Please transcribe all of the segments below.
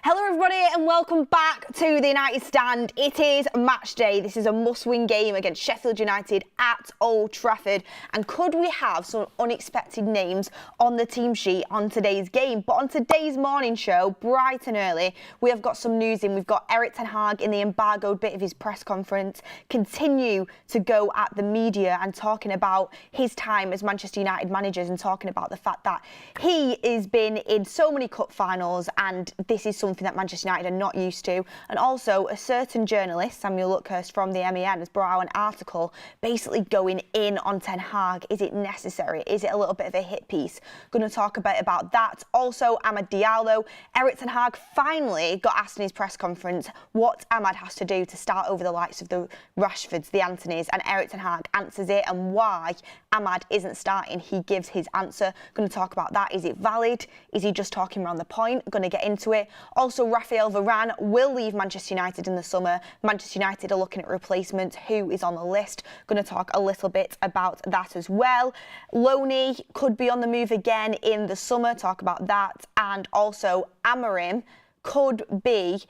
Hello everybody and welcome back to the United Stand. It is match day. This is a must-win game against Sheffield United at Old Trafford. And could we have some unexpected names on the team sheet on today's game? But on today's morning show, bright and early, we have got some news in. We've got Erik Ten Hag in the embargoed bit of his press conference continue to go at the media and talking about his time as Manchester United managers and talking about the fact that he has been in so many cup finals and this is something that Manchester United are not used to. And also a certain journalist, Samuel Luckhurst from the MEN, has brought out an article basically going in on Ten Hag. Is it necessary? Is it a little bit of a hit piece? Going to talk a bit about that. Also, Diallo. Erik Ten Hag finally got asked in his press conference what Amad has to do to start over the likes of the Rashfords, the Antonys, and Erik Ten Hag answers it, and why Amad isn't starting. He gives his answer. Going to talk about that. Is it valid? Is he just talking around the point? Going to get into it. Also, Raphael Varane will leave Manchester United in the summer. Manchester United are looking at replacements. Who is on the list? Going to talk a little bit about that as well. Loney could be on the move again in the summer. Talk about that. And also, Amorim could be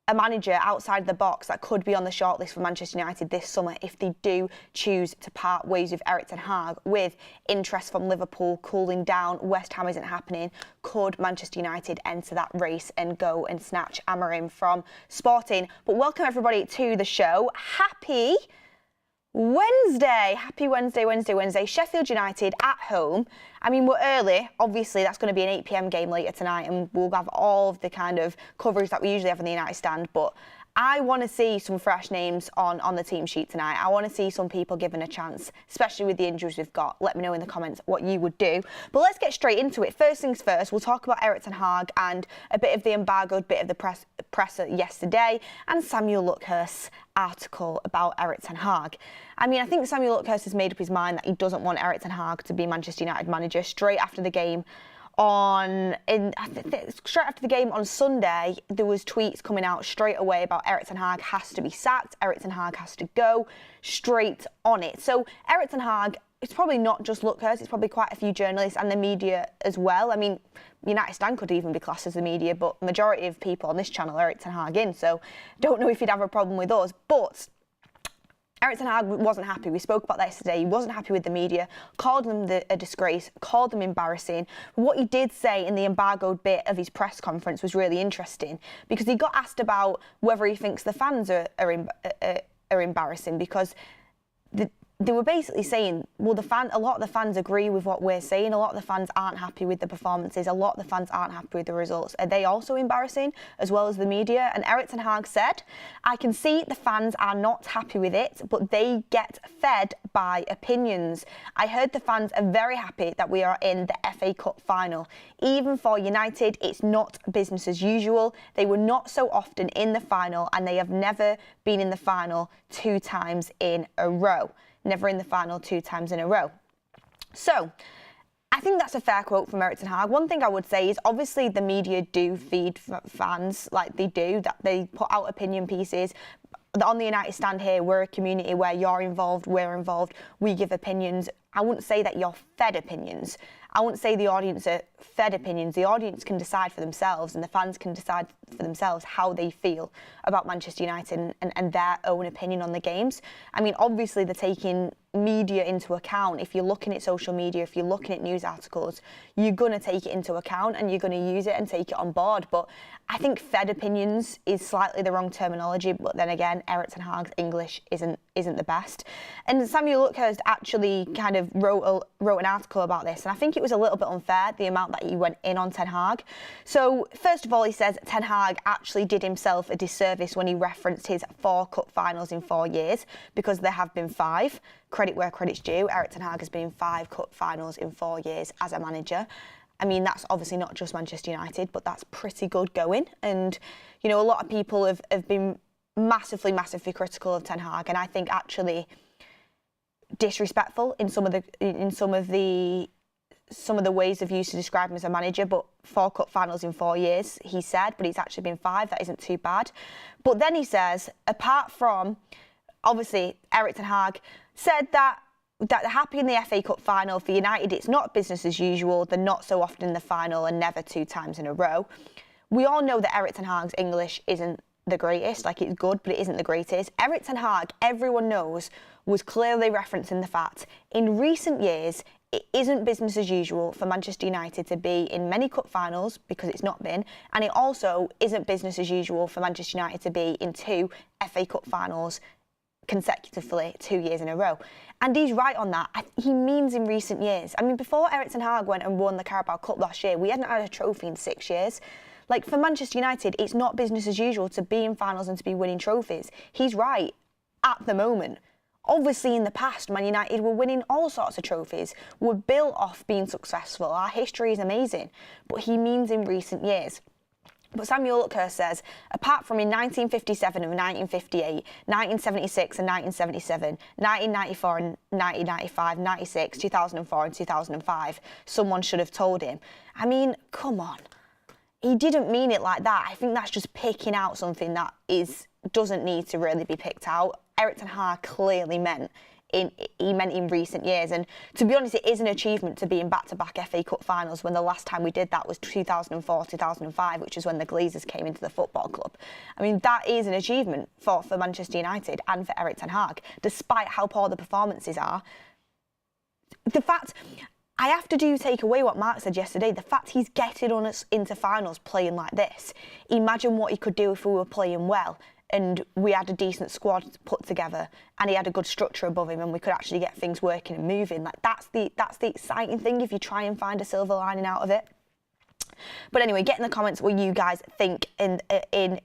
a manager outside the box that could be on the shortlist for Manchester United this summer if they do choose to part ways with Erik Ten Hag, with interest from Liverpool cooling down. West Ham isn't happening. Could Manchester United enter that race and go and snatch Amorim from Sporting? But welcome everybody to the show. Happy Wednesday. Happy Wednesday. Sheffield United at home. I mean, we're early. Obviously, that's going to be an 8 p.m. game later tonight, and we'll have all of the kind of coverage that we usually have in the United Stand. But I want to see some fresh names on the team sheet tonight. I want to see some people given a chance, especially with the injuries we've got. Let me know in the comments what you would do. But let's get straight into it. First things first, we'll talk about Erik Ten Hag and a bit of the embargoed bit of the presser yesterday and Samuel Luckhurst's article about Erik Ten Hag. I mean, I think Samuel Luckhurst has made up his mind that he doesn't want Erik Ten Hag to be Manchester United manager. Straight after the game on Sunday, there was tweets coming out straight away about Erik Ten Hag has to be sacked, Erik Ten Hag has to go, straight on it. So Erik Ten Hag, it's probably not just Luckhurst, it's probably quite a few journalists and the media as well. I mean, United Stand could even be classed as the media, but majority of people on this channel are Erik Ten Hag in, so don't know if he'd have a problem with us. But Erik Ten Hag wasn't happy. We spoke about that yesterday. He wasn't happy with the media, called them a disgrace, called them embarrassing. What he did say in the embargoed bit of his press conference was really interesting, because he got asked about whether he thinks the fans are embarrassing, because they were basically saying, well, a lot of the fans agree with what we're saying. A lot of the fans aren't happy with the performances. A lot of the fans aren't happy with the results. Are they also embarrassing, as well as the media? And Erik Ten Hag said, I can see the fans are not happy with it, but they get fed by opinions. I heard the fans are very happy that we are in the FA Cup final. Even for United, it's not business as usual. They were not so often in the final, and they have never been in the final 2 times in a row. Never in the final 2 times in a row. So, I think that's a fair quote from Erik Ten Hag. One thing I would say is, obviously, the media do feed fans like they do, that they put out opinion pieces. On the United Stand here, we're a community where you're involved, we're involved, we give opinions. I wouldn't say that you're fed opinions. I wouldn't say the audience are fed opinions. The audience can decide for themselves, and the fans can decide for themselves how they feel about Manchester United and their own opinion on the games. I mean, obviously, they're taking media into account. If you're looking at social media, if you're looking at news articles, you're going to take it into account and you're going to use it and take it on board. But I think fed opinions is slightly the wrong terminology. But then again, Erik Ten Hag's English isn't the best. And Samuel Luckhurst actually kind of wrote an article about this, and I think it was a little bit unfair, the amount that he went in on Ten Hag. So first of all, he says Ten Hag actually did himself a disservice when he referenced his 4 cup finals in 4 years, because there have been 5. Credit where credit's due. Erik Ten Hag has been in 5 cup finals in 4 years as a manager. I mean, that's obviously not just Manchester United, but that's pretty good going. And, you know, a lot of people have been massively critical of Ten Hag, and I think actually disrespectful in some of the ways they've used to describe him as a manager. But 4 cup finals in 4 years, he said, but it's actually been 5. That isn't too bad. But then he says, apart from, obviously, Erik Ten Hag said that they're happy in the FA Cup final. For United, it's not business as usual. They're not so often in the final and never 2 times in a row. we all know that Erik ten Hag's English isn't the greatest, like it's good, but it isn't the greatest. Erik ten Hag, everyone knows, was clearly referencing the fact in recent years, it isn't business as usual for Manchester United to be in many cup finals, because it's not been, and it also isn't business as usual for Manchester United to be in 2 FA Cup finals consecutively 2 years in a row. And he's right on that. He means in recent years. I mean, before Erik ten Hag went and won the Carabao Cup last year, we hadn't had a trophy in 6 years. Like, for Manchester United, it's not business as usual to be in finals and to be winning trophies. He's right at the moment. Obviously, in the past, Man United were winning all sorts of trophies. We're built off being successful. Our history is amazing. But he means in recent years. But Samuel Luckhurst says, apart from in 1957 and 1958, 1976 and 1977, 1994 and 1995, 96, 2004 and 2005, someone should have told him. I mean, come on. He didn't mean it like that. I think that's just picking out something that doesn't need to really be picked out. Erik ten Hag clearly meant in recent years, and to be honest, it is an achievement to be in back-to-back FA Cup finals when the last time we did that was 2004, 2005, which is when the Glazers came into the football club. I mean, that is an achievement for Manchester United and for Erik ten Hag, despite how poor the performances are. The fact, I have to take away what Mark said yesterday, the fact he's getting us into finals playing like this. Imagine what he could do if we were playing well and we had a decent squad put together and he had a good structure above him and we could actually get things working and moving. Like, that's the exciting thing if you try and find a silver lining out of it. But anyway, get in the comments what you guys think in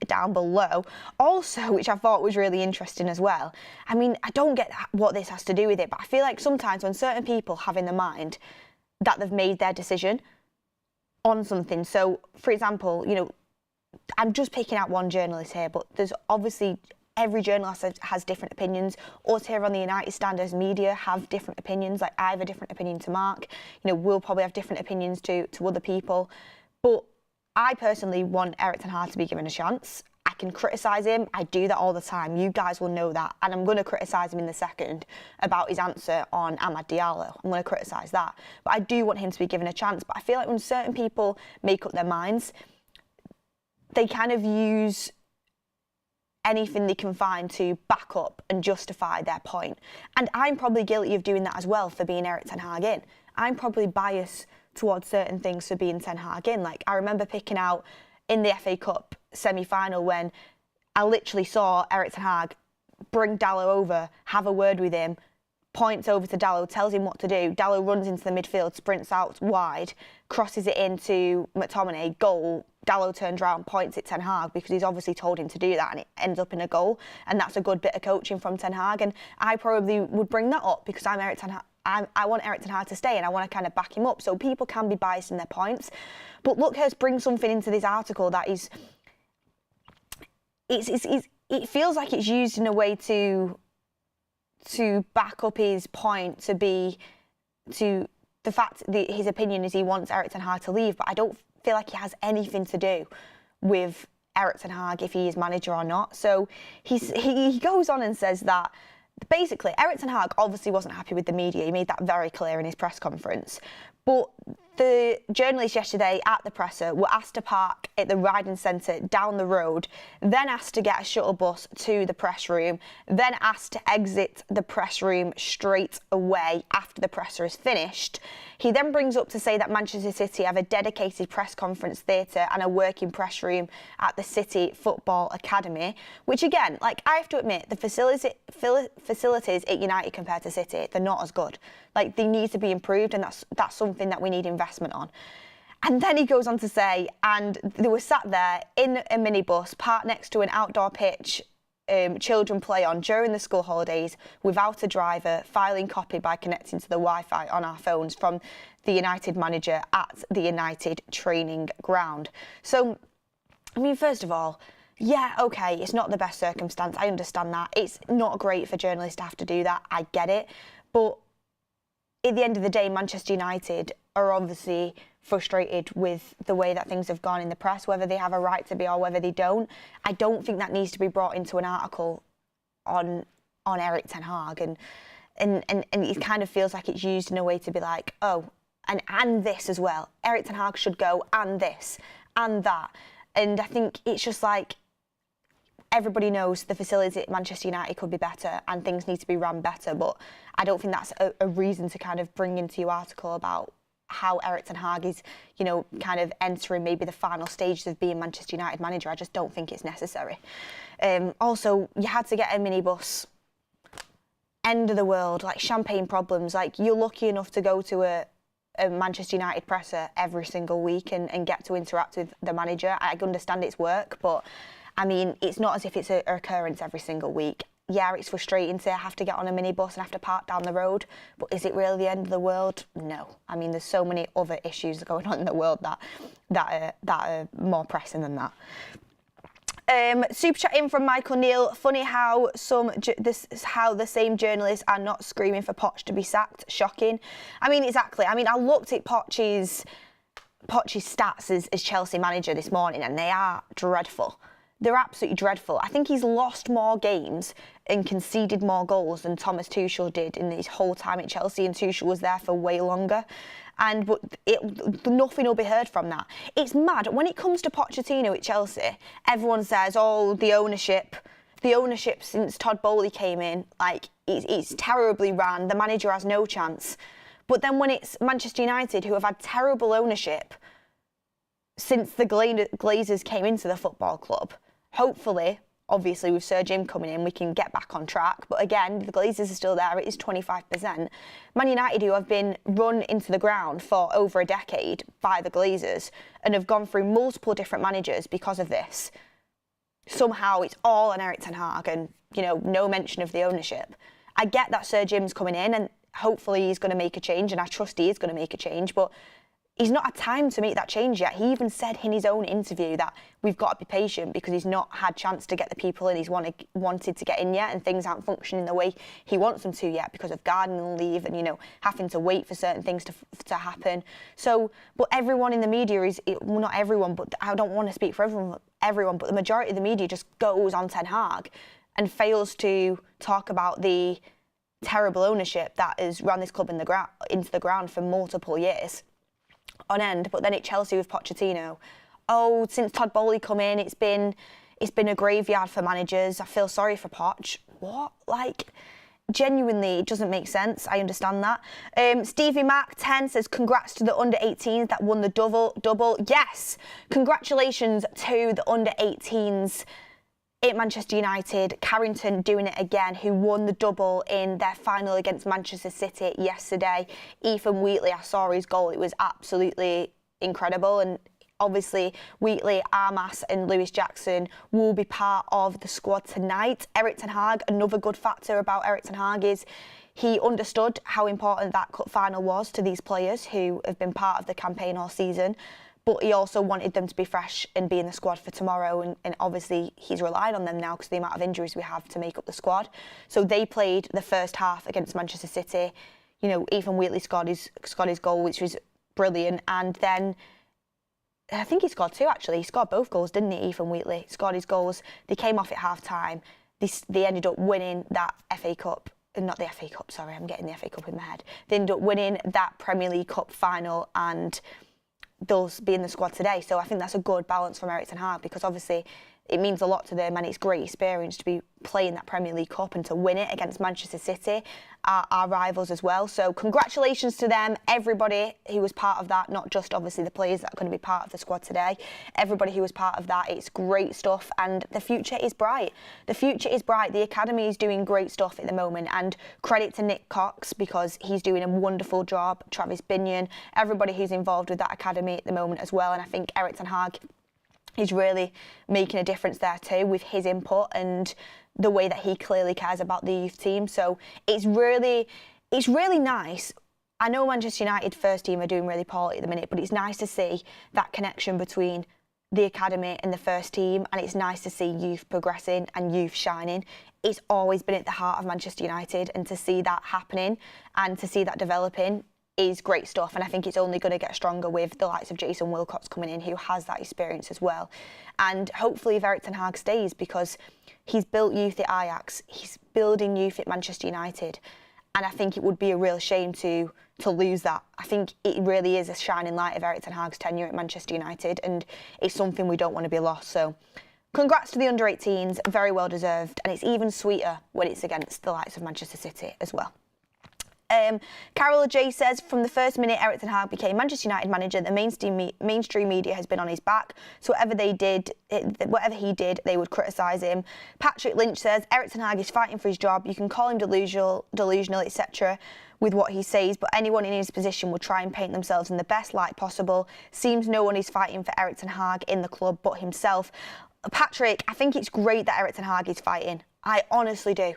down below. Also, which I thought was really interesting as well, I mean, I don't get what this has to do with it, but I feel like sometimes when certain people have in their mind that they've made their decision on something, so for example, you know, I'm just picking out one journalist here, but there's obviously every journalist has different opinions. Us here on the United Stand as media have different opinions. Like, I have a different opinion to Mark. You know, we'll probably have different opinions to other people. But I personally want Erik ten Hag to be given a chance. I can criticise him. I do that all the time. You guys will know that. And I'm going to criticise him in the second about his answer on Amad Diallo. I'm going to criticise that. But I do want him to be given a chance. But I feel like when certain people make up their minds, they kind of use anything they can find to back up and justify their point. And I'm probably guilty of doing that as well for being Erik ten Hag in. I'm probably biased towards certain things for being ten Hag in. Like, I remember picking out in the FA Cup semi-final when I literally saw Erik ten Hag bring Diallo over, have a word with him, points over to Diallo, tells him what to do. Diallo runs into the midfield, sprints out wide, crosses it into McTominay, goal. Diallo turns around, points at Ten Hag because he's obviously told him to do that and it ends up in a goal. And that's a good bit of coaching from Ten Hag. And I probably would bring that up because I'm Erik ten Hag. I want Erik ten Hag to stay and I want to kind of back him up. So people can be biased in their points. But Luckhurst brings something into this article that is... It feels like it's used in a way to back up his point, to the fact that his opinion is he wants Erik ten Hag to leave, but I don't feel like he has anything to do with Erik ten Hag if he is manager or not. So he goes on and says that basically Erik ten Hag obviously wasn't happy with the media. He made that very clear in his press conference. But the journalists yesterday at the presser were asked to park at the riding centre down the road, then asked to get a shuttle bus to the press room, then asked to exit the press room straight away after the presser is finished. He then brings up to say that Manchester City have a dedicated press conference theatre and a working press room at the City Football Academy, which again, like, I have to admit, the facilities at United compared to City, they're not as good. Like, they need to be improved, and that's something that we need investment on. And then he goes on to say, and they were sat there in a minibus parked next to an outdoor pitch children play on during the school holidays without a driver, filing copy by connecting to the Wi-Fi on our phones from the United manager at the United training ground. So, I mean, first of all, yeah, okay, it's not the best circumstance. I understand that. It's not great for journalists to have to do that. I get it. But at the end of the day, Manchester United are obviously frustrated with the way that things have gone in the press, whether they have a right to be or whether they don't. I don't think that needs to be brought into an article on Erik ten Hag, and it kind of feels like it's used in a way to be like, oh, and this as well. Erik ten Hag should go, and this, and that. And I think it's just like, everybody knows the facilities at Manchester United could be better and things need to be run better, but I don't think that's a reason to kind of bring into your article about how Erik ten Hag is, you know, kind of entering maybe the final stages of being Manchester United manager. I just don't think it's necessary. Also, you had to get a minibus. End of the world, like champagne problems. Like, you're lucky enough to go to a Manchester United presser every single week and get to interact with the manager. I understand it's work, but I mean, it's not as if it's an occurrence every single week. Yeah, it's frustrating to have to get on a minibus and have to park down the road, but is it really the end of the world? No. I mean, there's so many other issues going on in the world that are more pressing than that. Super chat in from Michael Neal. Funny how how the same journalists are not screaming for Poch to be sacked. Shocking. I mean, exactly. I mean, I looked at Poch's stats as Chelsea manager this morning, and they are dreadful. They're absolutely dreadful. I think he's lost more games and conceded more goals than Thomas Tuchel did in his whole time at Chelsea, and Tuchel was there for way longer. But nothing will be heard from that. It's mad. When it comes to Pochettino at Chelsea, everyone says, oh, the ownership since Todd Bowley came in, like, it's terribly ran. The manager has no chance. But then when it's Manchester United, who have had terrible ownership since the Glazers came into the football club, hopefully, obviously with Sir Jim coming in, we can get back on track. But again, the Glazers are still there. It is 25%. Man United, who have been run into the ground for over a decade by the Glazers and have gone through multiple different managers because of this, somehow it's all on Erik ten Hag and, you know, no mention of the ownership. I get that Sir Jim's coming in and hopefully he's going to make a change, and I trust he is going to make a change, but he's not had time to make that change yet. He even said in his own interview that we've got to be patient because he's not had chance to get the people in he's wanted to get in yet, and things aren't functioning the way he wants them to yet because of gardening leave and, you know, having to wait for certain things to happen. So, but everyone in the media well, not everyone, but I don't want to speak for everyone, but the majority of the media just goes on Ten Hag and fails to talk about the terrible ownership that has run this club into the ground for multiple years on end. But then at Chelsea with Pochettino, oh, since Todd Bowley come in, it's been a graveyard for managers. I feel sorry for Poch. What? Like, genuinely, it doesn't make sense. I understand that. Stevie Mac 10 says, congrats to the under-18s that won the double. Yes, congratulations to the under-18s at Manchester United. Carrington doing it again, who won the double in their final against Manchester City yesterday. Ethan Wheatley, I saw his goal. It was absolutely incredible. And obviously, Wheatley, Armas and Lewis Jackson will be part of the squad tonight. Erik ten Hag, another good factor about Erik ten Hag is he understood how important that cup final was to these players who have been part of the campaign all season. But he also wanted them to be fresh and be in the squad for tomorrow. And obviously, he's relied on them now because of the amount of injuries we have to make up the squad. So they played the first half against Manchester City. You know, Ethan Wheatley scored his goal, which was brilliant. And then I think he scored two, actually. He scored both goals, didn't he, Ethan Wheatley? He scored his goals. They came off at half-time. They ended up winning that FA Cup. Not the FA Cup, sorry. I'm getting the FA Cup in my head. They ended up winning that Premier League Cup final, and they'll be in the squad today. So I think that's a good balance from Erik ten Hag, because obviously it means a lot to them and it's great experience to be playing that Premier League Cup and to win it against Manchester City, our rivals as well. So congratulations to them, everybody who was part of that, not just obviously the players that are going to be part of the squad today. Everybody who was part of that, it's great stuff, and the future is bright. The future is bright. The academy is doing great stuff at the moment, and credit to Nick Cox because he's doing a wonderful job. Travis Binion, everybody who's involved with that academy at the moment as well, and I think Erik ten Hag is really making a difference there too with his input and the way that he clearly cares about the youth team. So it's really nice. I know Manchester United first team are doing really poorly at the minute, but it's nice to see that connection between the academy and the first team, and it's nice to see youth progressing and youth shining. It's always been at the heart of Manchester United, and to see that happening and to see that developing is great stuff, and I think it's only going to get stronger with the likes of Jason Wilcox coming in, who has that experience as well. And hopefully if Erik ten Hag stays, because he's built youth at Ajax, he's building youth at Manchester United, And I think it would be a real shame to lose that. I think it really is a shining light of Erik ten Hag's tenure at Manchester United, and it's something we don't want to be lost. So congrats to the under-18s, very well deserved, and it's even sweeter when it's against the likes of Manchester City as well. Carol J says, from the first minute Erik ten Hag became Manchester United manager, the mainstream media has been on his back. So whatever he did, they would criticise him. Patrick Lynch says, Erik ten Hag is fighting for his job. You can call him delusional, etc. with what he says, but anyone in his position would try and paint themselves in the best light possible. Seems no one is fighting for Erik ten Hag in the club but himself. Patrick, I think it's great that Erik ten Hag is fighting. I honestly do.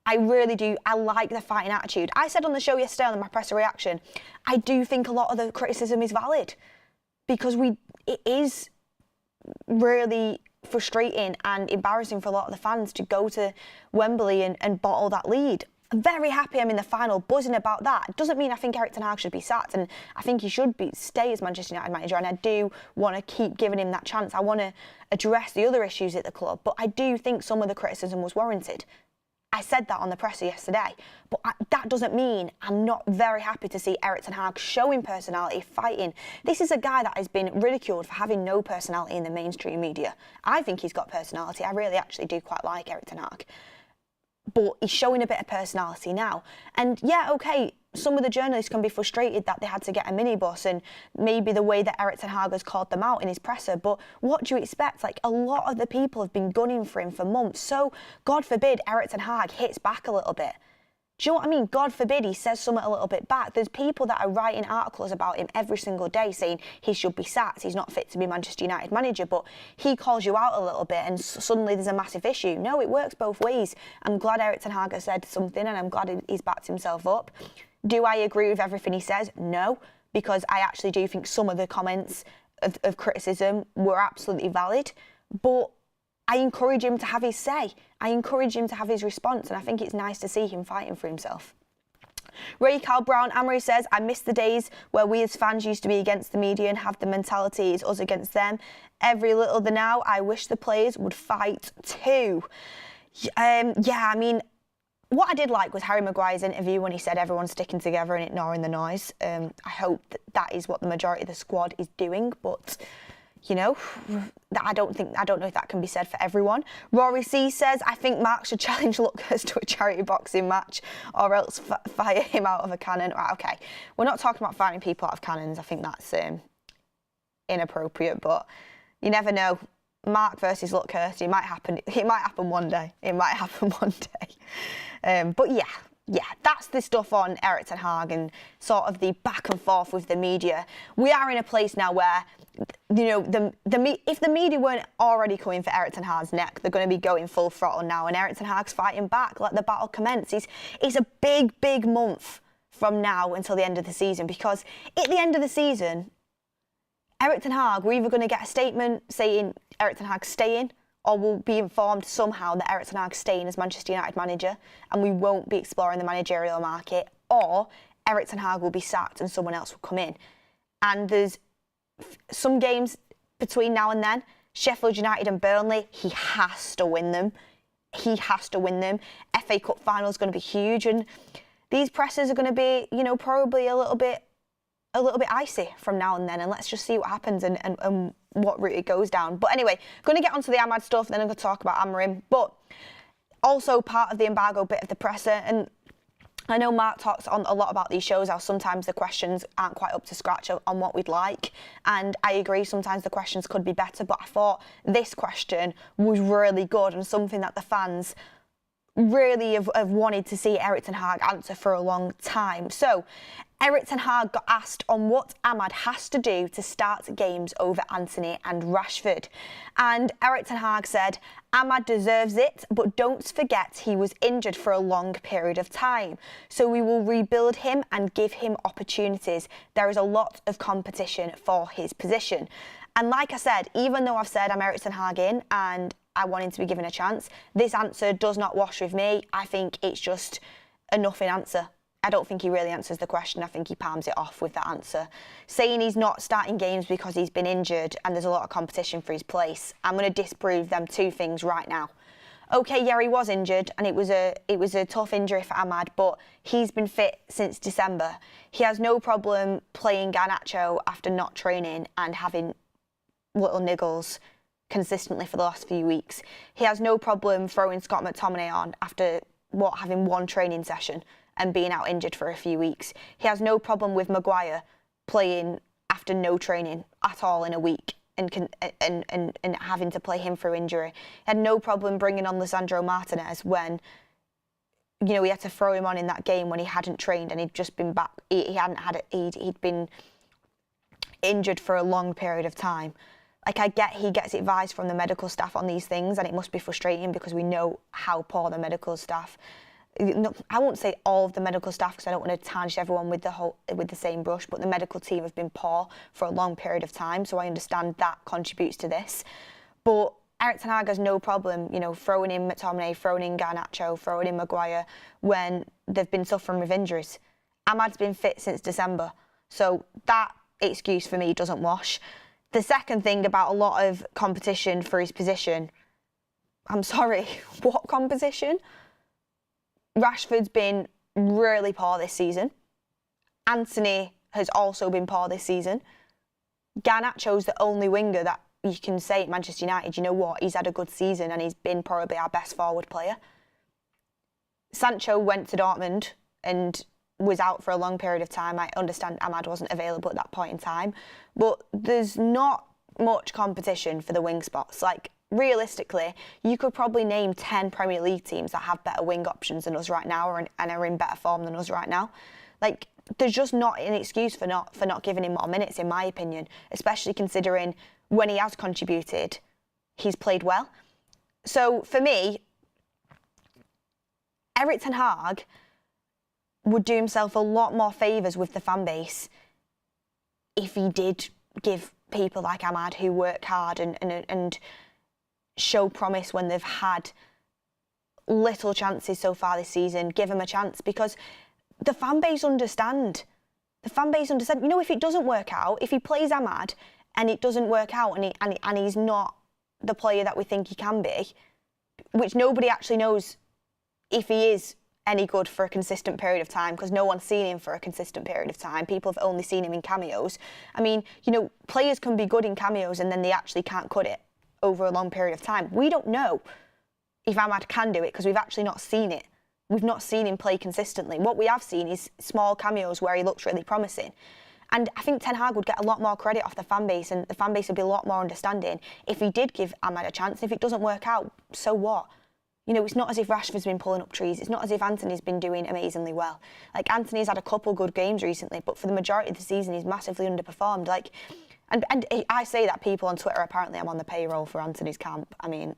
I really do. I like the fighting attitude. I said on the show yesterday on my presser reaction, I do think a lot of the criticism is valid, because it is really frustrating and embarrassing for a lot of the fans to go to Wembley and bottle that lead. I'm very happy I'm in the final, buzzing about that. It doesn't mean I think Erik ten Hag should be sacked, and I think he should stay as Manchester United manager, and I do want to keep giving him that chance. I want to address the other issues at the club, but I do think some of the criticism was warranted. I said that on the presser yesterday, but that doesn't mean I'm not very happy to see Erik ten Hag showing personality, fighting. This is a guy that has been ridiculed for having no personality in the mainstream media. I think he's got personality. I really actually do quite like Erik ten Hag. But he's showing a bit of personality now. And yeah, okay, some of the journalists can be frustrated that they had to get a minibus, and maybe the way that Erik ten Hag has called them out in his presser, but what do you expect? Like, a lot of the people have been gunning for him for months, so God forbid Erik ten Hag hits back a little bit. Do you know what I mean? God forbid he says something a little bit back. There's people that are writing articles about him every single day saying he should be sacked, he's not fit to be Manchester United manager, but he calls you out a little bit and suddenly there's a massive issue. No, it works both ways. I'm glad Erik ten Hag has said something, and I'm glad he's backed himself up. Do I agree with everything he says? No, because I actually do think some of the comments of criticism were absolutely valid, but I encourage him to have his say. I encourage him to have his response, and I think it's nice to see him fighting for himself. Ray Cal Brown Amory says, I miss the days where we as fans used to be against the media and have the mentality it's us against them. Every little the now, I wish the players would fight too. Yeah, I mean, what I did like was Harry Maguire's interview when he said everyone's sticking together and ignoring the noise. I hope that is what the majority of the squad is doing, but you know, I don't know if that can be said for everyone. Rory C says, I think Mark should challenge Lucas to a charity boxing match or else fire him out of a cannon. Right, okay, we're not talking about firing people out of cannons. I think that's inappropriate, but you never know. Mark versus Lucas, it might happen. It might happen one day. It might happen one day. But yeah, that's the stuff on Erik ten Hag and sort of the back and forth with the media. We are in a place now where, you know, if the media weren't already coming for Erik ten Hag's neck, they're going to be going full throttle now, and Erik ten Hag's fighting back. Let the battle commence. It's a big month from now until the end of the season, because at the end of the season, Erik ten Hag, we're either going to get a statement saying Erik ten Hag's staying, or we'll be informed somehow that Erik ten Hag's staying as Manchester United manager and we won't be exploring the managerial market, or Erik ten Hag will be sacked and someone else will come in. And there's some games between now and then. Sheffield United and Burnley, he has to win them. He has to win them. FA Cup final is going to be huge, and these pressers are going to be, you know, probably a little bit icy from now and then, and let's just see what happens and what route it goes down. But anyway, going to get onto the Ahmad stuff, then I'm going to talk about Amorim, but also part of the embargo bit of the presser. And I know Mark talks on a lot about these shows, how sometimes the questions aren't quite up to scratch on what we'd like, and I agree, sometimes the questions could be better, but I thought this question was really good and something that the fans really have wanted to see Erik ten Hag answer for a long time. So Erik ten Hag got asked on what Ahmad has to do to start games over Antony and Rashford. And Erik ten Hag said, Ahmad deserves it, but don't forget he was injured for a long period of time. So we will rebuild him and give him opportunities. There is a lot of competition for his position. And like I said, even though I've said I'm Erik ten Hag in and I want him to be given a chance, this answer does not wash with me. I think it's just a nothing answer. I don't think he really answers the question. I think he palms it off with that answer. Saying he's not starting games because he's been injured and there's a lot of competition for his place, I'm going to disprove them two things right now. Okay, yeah, he was injured, and it was a tough injury for Amad, but he's been fit since December. He has no problem playing Garnacho after not training and having little niggles consistently for the last few weeks. He has no problem throwing Scott McTominay on after having one training session and being out injured for a few weeks. He has no problem with Maguire playing after no training at all in a week and having to play him through injury. He had no problem bringing on Lisandro Martinez when, you know, he had to throw him on in that game when he hadn't trained and he'd just been back. He'd been injured for a long period of time. Like, I get he gets advice from the medical staff on these things, and it must be frustrating because we know how poor the medical staff. I won't say all of the medical staff because I don't want to tarnish everyone with the same brush, but the medical team have been poor for a long period of time, so I understand that contributes to this. But Erik ten Hag has no problem, you know, throwing in McTominay, throwing in Garnacho, throwing in Maguire when they've been suffering with injuries. Amad's been fit since December, so that excuse for me doesn't wash. The second thing about a lot of competition for his position, I'm sorry, what competition? Rashford's been really poor this season. Anthony has also been poor this season. Garnacho's the only winger that you can say at Manchester United, you know what, he's had a good season and he's been probably our best forward player. Sancho went to Dortmund and was out for a long period of time. I understand Amad wasn't available at that point in time, but there's not much competition for the wing spots. Like, realistically, you could probably name 10 Premier League teams that have better wing options than us right now and are in better form than us right now. Like, there's just not an excuse for not giving him more minutes, in my opinion, especially considering when he has contributed, he's played well. So for me, Erik ten Hag would do himself a lot more favours with the fan base if he did give people like Amad, who work hard and show promise when they've had little chances so far this season, give them a chance, because the fan base understand. The fan base understand. You know, if it doesn't work out, if he plays Amad and it doesn't work out and he's not the player that we think he can be, which nobody actually knows if he is any good for a consistent period of time, because no one's seen him for a consistent period of time. People have only seen him in cameos. I mean, you know, players can be good in cameos and then they actually can't cut it over a long period of time. We don't know if Amad can do it because we've actually not seen it. We've not seen him play consistently. What we have seen is small cameos where he looks really promising. And I think Ten Hag would get a lot more credit off the fan base, and the fan base would be a lot more understanding if he did give Amad a chance. If it doesn't work out, so what? You know, it's not as if Rashford's been pulling up trees. It's not as if Anthony's been doing amazingly well. Like, Anthony's had a couple good games recently, but for the majority of the season, he's massively underperformed. Like, and I say that people on Twitter, apparently I'm on the payroll for Anthony's camp. I mean,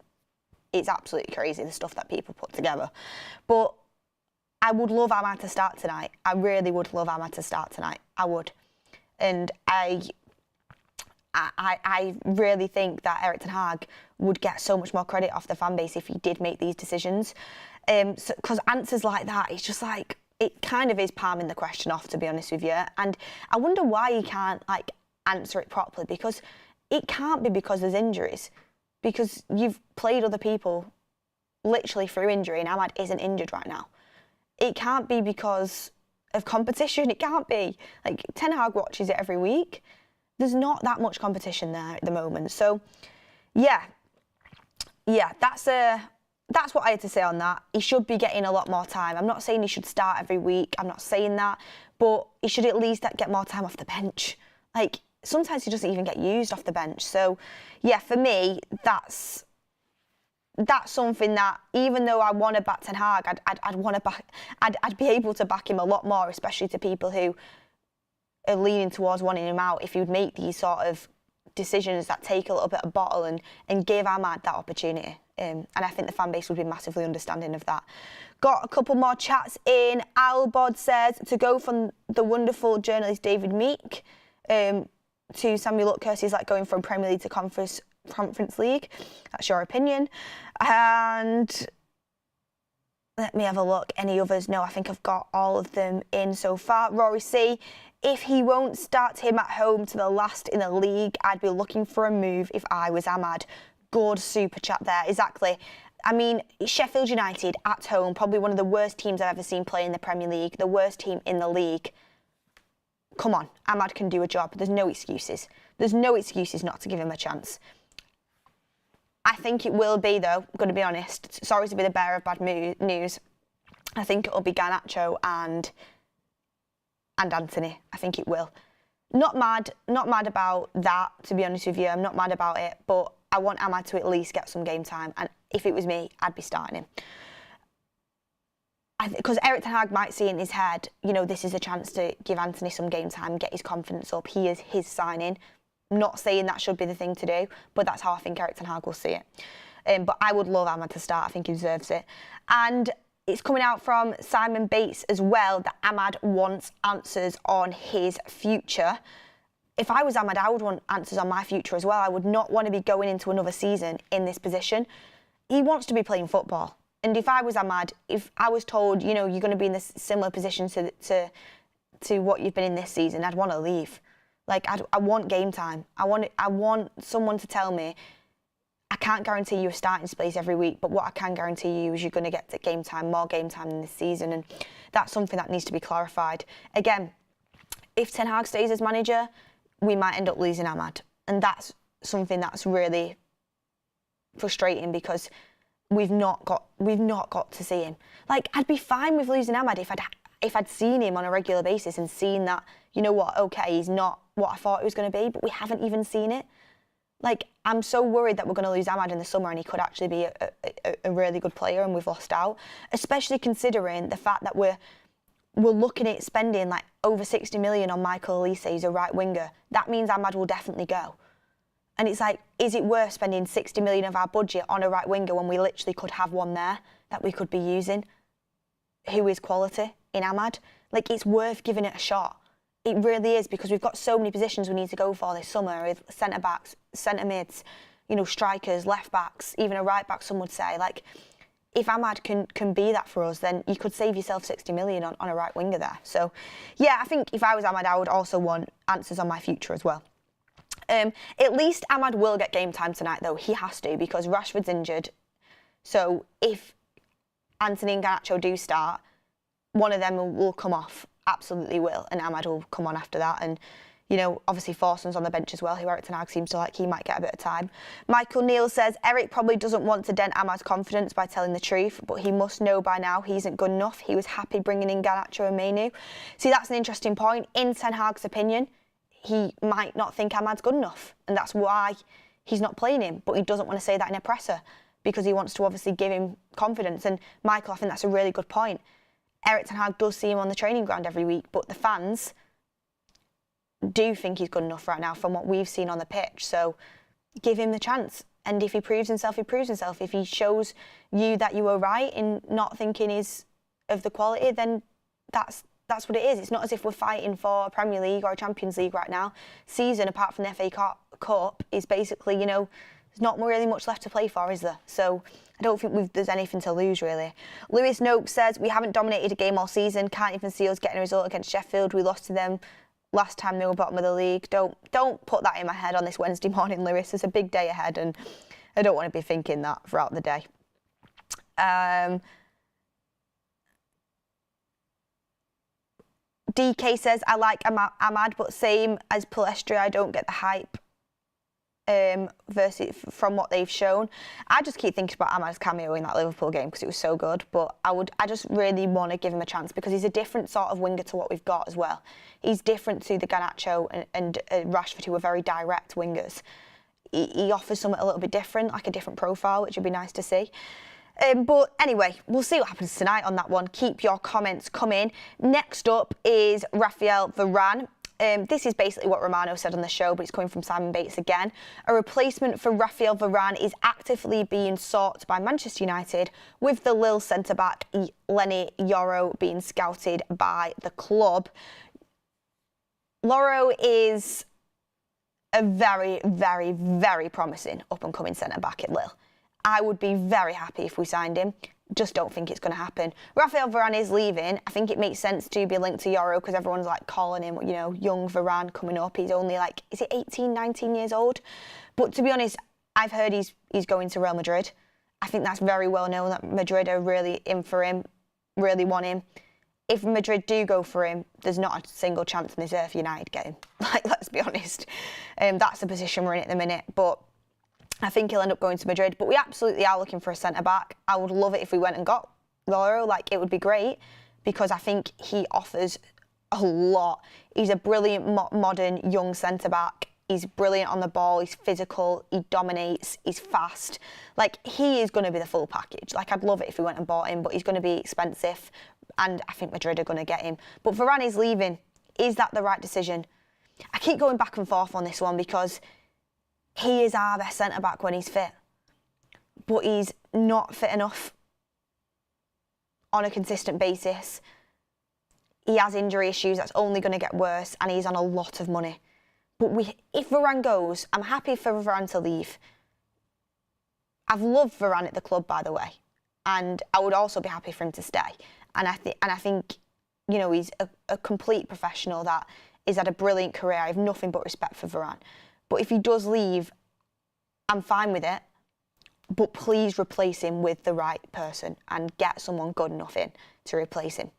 it's absolutely crazy, the stuff that people put together. But I would love Amad to start tonight. I really would love Amad to start tonight. I would. And I really think that Erik ten Hag would get so much more credit off the fan base if he did make these decisions. Because answers like that, it's just like, it kind of is palming the question off, to be honest with you. And I wonder why he can't, like, answer it properly, because it can't be because there's injuries. Because you've played other people literally through injury, and Amad isn't injured right now. It can't be because of competition. It can't be. Like, Ten Hag watches it every week. There's not that much competition there at the moment. So, yeah, that's what I had to say on that. He should be getting a lot more time. I'm not saying he should start every week. I'm not saying that. But he should at least get more time off the bench. Like, sometimes he doesn't even get used off the bench. So, yeah, for me, that's something that, even though I want to back Ten Hag, I'd be able to back him a lot more, especially to people who are leaning towards wanting him out, if he would make these sort of decisions that take a little bit of bottle and give Amad that opportunity. And I think the fan base would be massively understanding of that. Got a couple more chats in. Albod says, to go from the wonderful journalist David Meek to Samuel Luckhurst is like going from Premier League to Conference League. That's your opinion. And let me have a look. Any others? No, I think I've got all of them in so far. Rory C, if he won't start him at home to the last in the league, I'd be looking for a move if I was Amad. Good super chat there. Exactly. I mean, Sheffield United at home, probably one of the worst teams I've ever seen play in the Premier League, the worst team in the league. Come on, Amad can do a job. There's no excuses. There's no excuses not to give him a chance. I think it will be, though, I'm going to be honest. Sorry to be the bearer of bad news. I think it'll be Garnacho and Anthony. I think it will. Not mad about that, to be honest with you. I'm not mad about it, but I want Amad to at least get some game time. And if it was me, I'd be starting him. Because Erik ten Hag might see in his head, you know, this is a chance to give Anthony some game time, get his confidence up. He is his signing. I'm not saying that should be the thing to do, but that's how I think Erik ten Hag will see it. But I would love Amad to start. I think he deserves it. And it's coming out from Simon Bates as well that Amad wants answers on his future. If I was Amad, I would want answers on my future as well. I would not want to be going into another season in this position. He wants to be playing football. And if I was Amad, if I was told, you know, you're going to be in this similar position to what you've been in this season, I'd want to leave. Like, I want game time. I want someone to tell me, I can't guarantee you a starting space every week, but what I can guarantee you is you're going to get game time, more game time in this season. And that's something that needs to be clarified. Again, if Ten Hag stays as manager, we might end up losing Amad. And that's something that's really frustrating because we've not got to see him. Like, I'd be fine with losing Amad if I'd seen him on a regular basis and seen that, you know what, okay, he's not what I thought he was going to be, but we haven't even seen it. Like, I'm so worried that we're going to lose Amad in the summer and he could actually be a really good player and we've lost out, especially considering the fact that we're looking at spending like over 60 million on Michael Olise, who's a right winger. That means Amad will definitely go. And it's like, is it worth spending 60 million of our budget on a right winger when we literally could have one there that we could be using who is quality in Amad? Like, it's worth giving it a shot. It really is, because we've got so many positions we need to go for this summer with centre-backs, centre-mids, you know, strikers, left-backs, even a right-back, some would say. Like, if Amad can be that for us, then you could save yourself 60 million on a right winger there. So, yeah, I think if I was Amad, I would also want answers on my future as well. At least Amad will get game time tonight, though. He has to, because Rashford's injured. So if Anthony and Garnacho do start, one of them will come off. Absolutely will. And Amad will come on after that. And, you know, obviously Forson's on the bench as well, who Erik ten Hag seems to like. He might get a bit of time. Michael Neal says, Erik probably doesn't want to dent Amad's confidence by telling the truth, but he must know by now he isn't good enough. He was happy bringing in Garnacho and Mainoo. See, that's an interesting point. In Ten Hag's opinion, he might not think Amad's good enough, and that's why he's not playing him. But he doesn't want to say that in a presser because he wants to obviously give him confidence. And Michael, I think that's a really good point. Erik ten Hag does see him on the training ground every week, but the fans do think he's good enough right now from what we've seen on the pitch. So give him the chance. And if he proves himself, he proves himself. If he shows you that you were right in not thinking he's of the quality, then that's what it is. It's not as if we're fighting for a Premier League or a Champions League right now. Season, apart from the FA Cup, is basically, you know, there's not really much left to play for, is there? So I don't think there's anything to lose, really. Lewis Noakes says, we haven't dominated a game all season. Can't even see us getting a result against Sheffield. We lost to them last time they were bottom of the league. Don't put that in my head on this Wednesday morning, Lewis. There's a big day ahead, and I don't want to be thinking that throughout the day. DK says, I like Amad, but same as Palestri, I don't get the hype versus from what they've shown. I just keep thinking about Amad's cameo in that Liverpool game because it was so good, but I just really want to give him a chance because he's a different sort of winger to what we've got as well. He's different to the Garnacho and Rashford, who are very direct wingers. He offers something a little bit different, like a different profile, which would be nice to see. But anyway, we'll see what happens tonight on that one. Keep your comments coming. Next up is Rafael Varane. This is basically what Romano said on the show, but it's coming from Simon Bates again. A replacement for Rafael Varane is actively being sought by Manchester United, with the Lille centre-back Lenny Yoro being scouted by the club. Yoro is a very, very, very promising up-and-coming centre-back at Lille. I would be very happy if we signed him. Just don't think it's going to happen. Rafael Varane is leaving. I think it makes sense to be linked to Yoro because everyone's like calling him, you know, young Varane coming up. He's only like, is it 18, 19 years old? But to be honest, I've heard he's going to Real Madrid. I think that's very well known that Madrid are really in for him, really want him. If Madrid do go for him, there's not a single chance in this earth United get him. Like, let's be honest. That's the position we're in at the minute. But I think he'll end up going to Madrid. But we absolutely are looking for a centre-back. I would love it if we went and got Lauro. Like, it would be great because I think he offers a lot. He's a brilliant, modern, young centre-back. He's brilliant on the ball. He's physical. He dominates. He's fast. Like, he is going to be the full package. Like, I'd love it if we went and bought him, but he's going to be expensive. And I think Madrid are going to get him. But Varane is leaving. Is that the right decision? I keep going back and forth on this one because he is our best centre-back when he's fit. But he's not fit enough on a consistent basis. He has injury issues. That's only going to get worse. And he's on a lot of money. But if Varane goes, I'm happy for Varane to leave. I've loved Varane at the club, by the way. And I would also be happy for him to stay. And I think, you know, he's a complete professional that has had a brilliant career. I have nothing but respect for Varane. But if he does leave, I'm fine with it. But please replace him with the right person and get someone good enough in to replace him.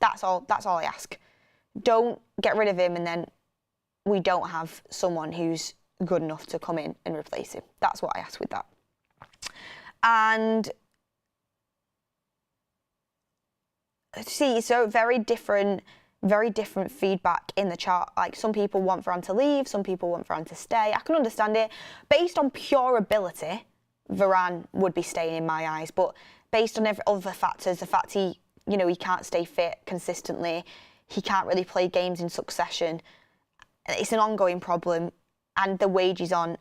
That's all I ask. Don't get rid of him and then we don't have someone who's good enough to come in and replace him. That's what I ask with that. And see, so very different feedback in the chart. Like, some people want Varane to leave, some people want Varane to stay. I can understand it. Based on pure ability, Varane would be staying in my eyes. But based on every other factors, the fact he can't stay fit consistently, he can't really play games in succession. It's an ongoing problem, and the wage he's on,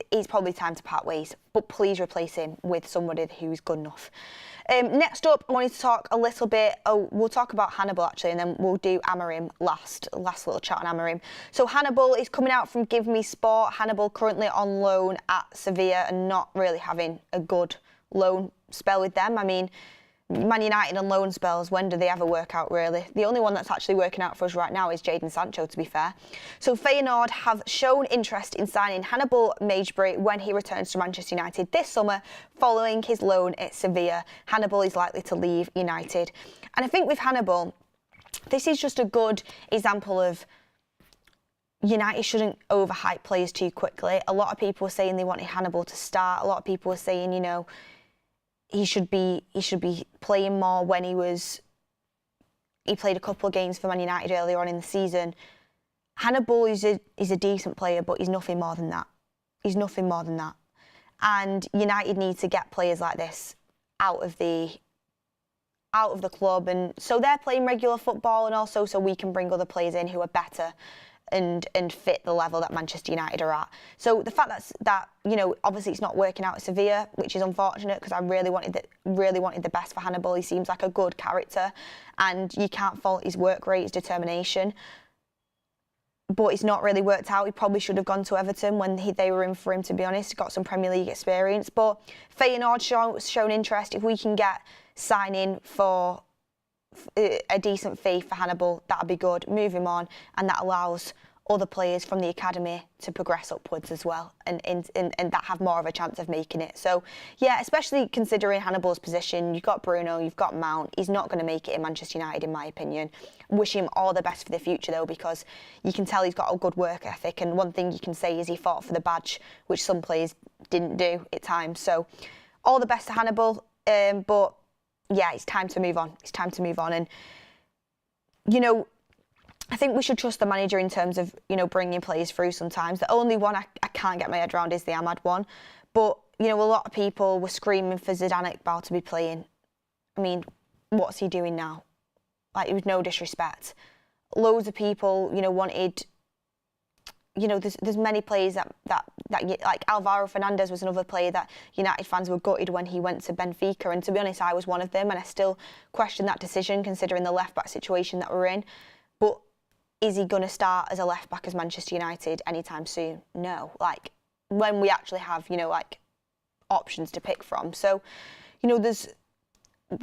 it's probably time to part ways. But please replace him with somebody who's good enough. Next up, I wanted to talk a little bit. We'll talk about Hannibal actually, and then we'll do Amorim last little chat on Amorim. So Hannibal is coming out from Give Me Sport. Hannibal currently on loan at Sevilla and not really having a good loan spell with them. I mean, Man United on loan spells, when do they ever work out, really? The only one that's actually working out for us right now is Jadon Sancho, to be fair. So Feyenoord have shown interest in signing Hannibal Mejbri when he returns to Manchester United this summer following his loan at Sevilla. Hannibal is likely to leave United. And I think with Hannibal, this is just a good example of United shouldn't overhype players too quickly. A lot of people were saying they wanted Hannibal to start. A lot of people were saying, you know, he should be playing more when he played a couple of games for Man United earlier on in the season. Hannibal is a decent player, but he's nothing more than that. He's nothing more than that. And United need to get players like this out of the club, and so they're playing regular football, and also so we can bring other players in who are better and fit the level that Manchester United are at. So the fact that you know, obviously it's not working out at Sevilla, which is unfortunate because I really wanted the best for Hannibal. He seems like a good character, and you can't fault his work rate, his determination. But it's not really worked out. He probably should have gone to Everton when they were in for him, to be honest. Got some Premier League experience. But Feyenoord shown interest. If we can get signing for a decent fee for Hannibal, that'd be good. Move him on, and that allows other players from the academy to progress upwards as well, and that have more of a chance of making it. So yeah, especially considering Hannibal's position, you've got Bruno, you've got Mount. He's not going to make it in Manchester United, in my opinion. Wish him all the best for the future though, because you can tell he's got a good work ethic, and one thing you can say is he fought for the badge, which some players didn't do at times. So all the best to Hannibal, but yeah, it's time to move on. It's time to move on. And, you know, I think we should trust the manager in terms of, you know, bringing players through sometimes. The only one I can't get my head around is the Ahmad one. But, you know, a lot of people were screaming for Zidane Iqbal to be playing. I mean, what's he doing now? Like, it was no disrespect. Loads of people, you know, wanted... You know, there's many players that like Alvaro Fernandez was another player that United fans were gutted when he went to Benfica, and to be honest, I was one of them, and I still question that decision considering the left-back situation that we're in. But is he going to start as a left-back as Manchester United anytime soon? No. Like, when we actually have, you know, like, options to pick from. So, you know,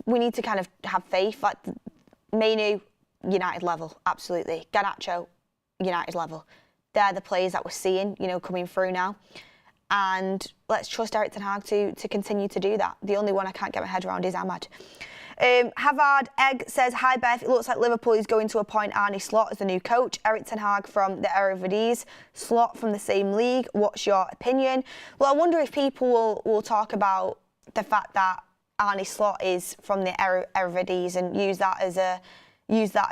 we need to kind of have faith. Like, Mainu, United level, absolutely. Garnacho, United level. They're the players that we're seeing, you know, coming through now. and let's trust Erik ten Hag to continue to do that. The only one I can't get my head around is Ahmad. Havard Egg says, hi Beth, it looks like Liverpool is going to appoint Arne Slot as the new coach. Erik ten Hag from the Eredivisie, Slot from the same league. What's your opinion? Well, I wonder if people will talk about the fact that Arne Slot is from the Eredivisie and use that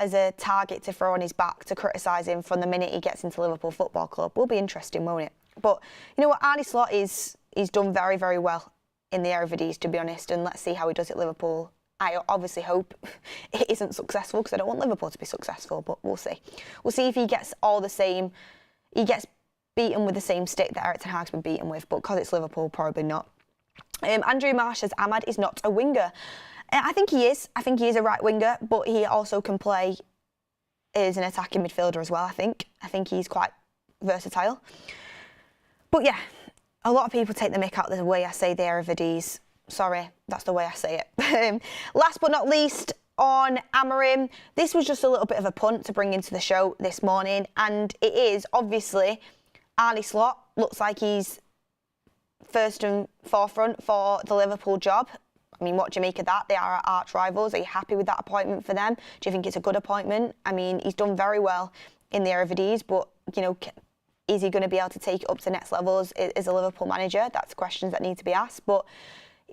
as a target to throw on his back to criticise him from the minute he gets into Liverpool Football Club. Will be interesting, won't it? But you know what, Arne Slot he's done very, very well in the Eredivisie, to be honest, and let's see how he does at Liverpool. I obviously hope it isn't successful because I don't want Liverpool to be successful, but we'll see. We'll see if he gets he gets beaten with the same stick that Erik ten Hag's been beaten with, but because it's Liverpool, probably not. Andrew Marsh says, Ahmad is not a winger. I think he is. I think he is a right winger, but he also can play as an attacking midfielder as well, I think. I think he's quite versatile. But yeah, a lot of people take the mick out of the way I say the Eredivisie. Sorry, that's the way I say it. Last but not least, on Amorim, this was just a little bit of a punt to bring into the show this morning, and it is obviously Arne Slot looks like he's first and forefront for the Liverpool job. I mean, what do you make of that? They are our arch rivals. Are you happy with that appointment for them? Do you think it's a good appointment? I mean, he's done very well in the Eredivisie, but you know, is he going to be able to take it up to next levels as a Liverpool manager? That's questions that need to be asked. But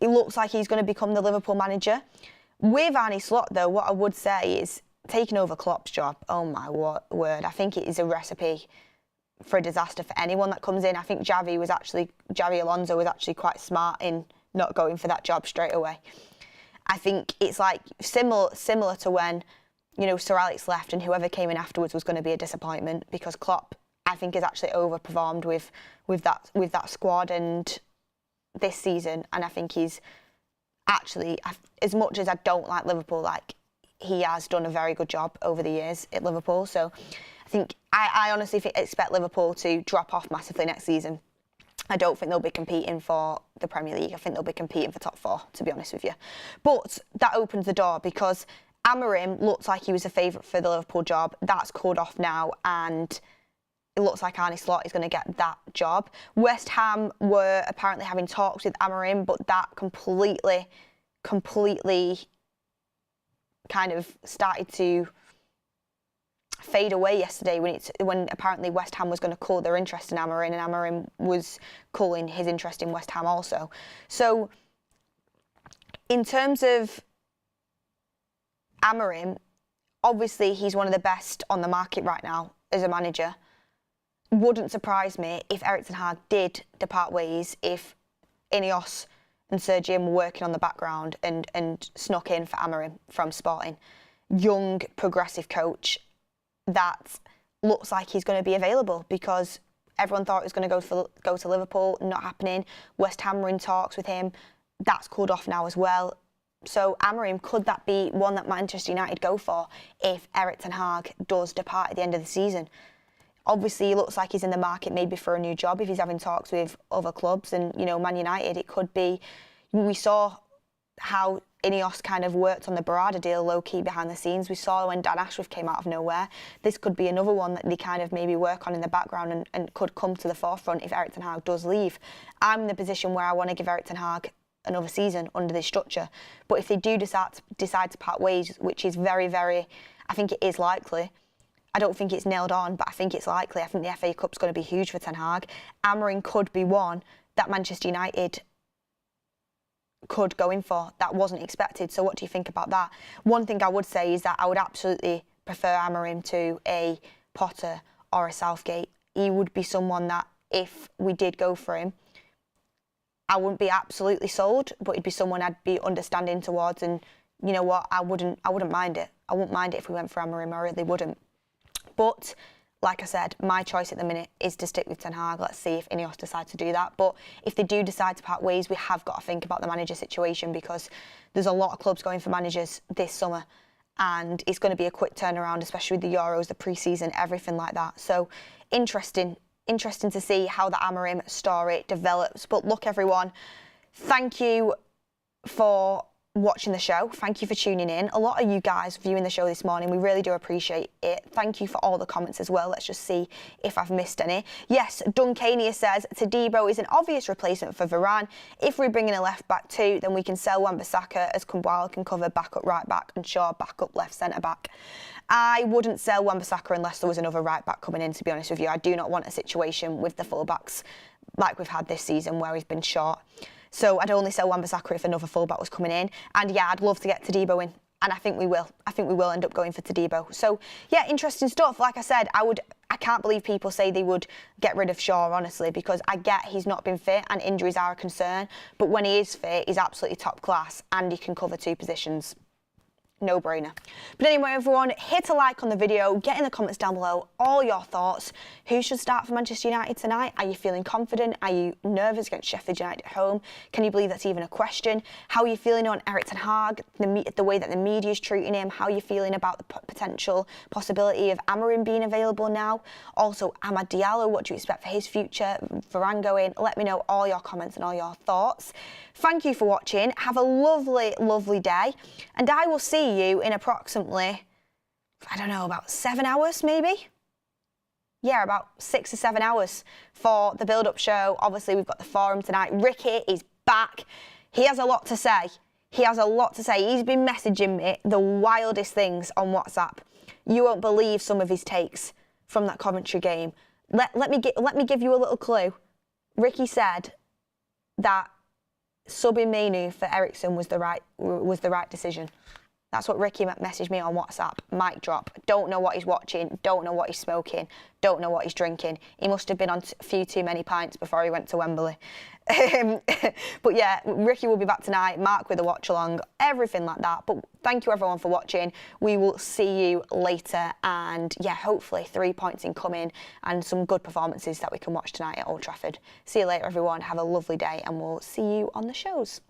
it looks like he's going to become the Liverpool manager. With Arne Slot, though, what I would say is taking over Klopp's job. Oh my word! I think it is a recipe for a disaster for anyone that comes in. I think Xavi Alonso was actually quite smart in not going for that job straight away. I think it's like similar to when, you know, Sir Alex left and whoever came in afterwards was going to be a disappointment, because Klopp, I think, has actually overperformed with that squad and this season, and I think he's actually, as much as I don't like Liverpool, like, he has done a very good job over the years at Liverpool. So I think I honestly expect Liverpool to drop off massively next season. I don't think they'll be competing for the Premier League. I think they'll be competing for top 4, to be honest with you. But that opens the door, because Amorim looked like he was a favourite for the Liverpool job. That's called off now, and it looks like Arne Slot is going to get that job. West Ham were apparently having talks with Amorim, but that completely kind of started to fade away yesterday when apparently West Ham was going to call their interest in Amorim, and Amorim was calling his interest in West Ham also. So in terms of Amorim, obviously he's one of the best on the market right now as a manager. Wouldn't surprise me if Erik ten Hag did depart ways, if INEOS and Sir Jim were working on the background and snuck in for Amorim from Sporting. Young, progressive coach that looks like he's going to be available, because everyone thought it was going to go to Liverpool, not happening. West Ham were in talks with him. That's cooled off now as well. So Amorim, could that be one that Manchester United go for if Erik ten Hag does depart at the end of the season? Obviously, he looks like he's in the market maybe for a new job if he's having talks with other clubs. And, you know, Man United, it could be. We saw how INEOS kind of worked on the Barada deal low-key behind the scenes. We saw when Dan Ashworth came out of nowhere. This could be another one that they kind of maybe work on in the background and could come to the forefront if Erik ten Hag does leave. I'm in the position where I want to give Erik ten Hag another season under this structure. But if they do decide to part ways, which is very, very, I think it is likely. I don't think it's nailed on, but I think it's likely. I think the FA Cup's going to be huge for Ten Hag. Amorim could be one that Manchester United could go in for. That wasn't expected. So what do you think about that? One thing I would say is that I would absolutely prefer Amorim to a Potter or a Southgate. He would be someone that, if we did go for him, I wouldn't be absolutely sold, but he'd be someone I'd be understanding towards. And you know what? I wouldn't mind it. I wouldn't mind it if we went for Amorim. I really wouldn't. But like I said, my choice at the minute is to stick with Ten Hag. Let's see if INEOS decide to do that. But if they do decide to part ways, we have got to think about the manager situation, because there's a lot of clubs going for managers this summer, and it's going to be a quick turnaround, especially with the Euros, the pre-season, everything like that. So interesting to see how the Amorim story develops. But look, everyone, thank you for watching the show. Thank you for tuning in. A lot of you guys viewing the show this morning, we really do appreciate it. Thank you for all the comments as well. Let's just see if I've missed any. Yes, Duncania says, Todibo is an obvious replacement for Varane. If we bring in a left back too, then we can sell Wan-Bissaka as Kumbwala can cover backup right back and Shaw backup left centre back. I wouldn't sell Wan-Bissaka unless there was another right back coming in, to be honest with you. I do not want a situation with the full backs like we've had this season where he's been short. So I'd only sell Wan-Bissaka if another fullback was coming in. And yeah, I'd love to get Todibo in. And I think we will. I think we will end up going for Todibo. So yeah, interesting stuff. Like I said, I can't believe people say they would get rid of Shaw, honestly, because I get he's not been fit and injuries are a concern. But when he is fit, he's absolutely top class and he can cover 2 positions. No brainer. But anyway, everyone, hit a like on the video, get in the comments down below all your thoughts. Who should start for Manchester United tonight? Are you feeling confident? Are you nervous against Sheffield United at home? Can you believe that's even a question? How are you feeling on Erik ten Hag, the way that the media is treating him? How are you feeling about the potential possibility of Amorim being available now? Also, Amad Diallo, what do you expect for his future? Varane going? Let me know all your comments and all your thoughts. Thank you for watching. Have a lovely, lovely day. And I will see you in approximately, I don't know, about 7 hours maybe? Yeah, about 6 or 7 hours for the build-up show. Obviously, we've got the forum tonight. Ricky is back. He has a lot to say. He has a lot to say. He's been messaging me the wildest things on WhatsApp. You won't believe some of his takes from that Coventry game. Let me give you a little clue. Ricky said that subbing Mainu for Eriksen was the right decision. That's what Ricky messaged me on WhatsApp. Mic drop. Don't know what he's watching. Don't know what he's smoking. Don't know what he's drinking. He must have been on a few too many pints before he went to Wembley. But yeah, Ricky will be back tonight. Mark with a watch along. Everything like that. But thank you everyone for watching. We will see you later. And yeah, hopefully 3 points incoming and some good performances that we can watch tonight at Old Trafford. See you later everyone. Have a lovely day and we'll see you on the shows.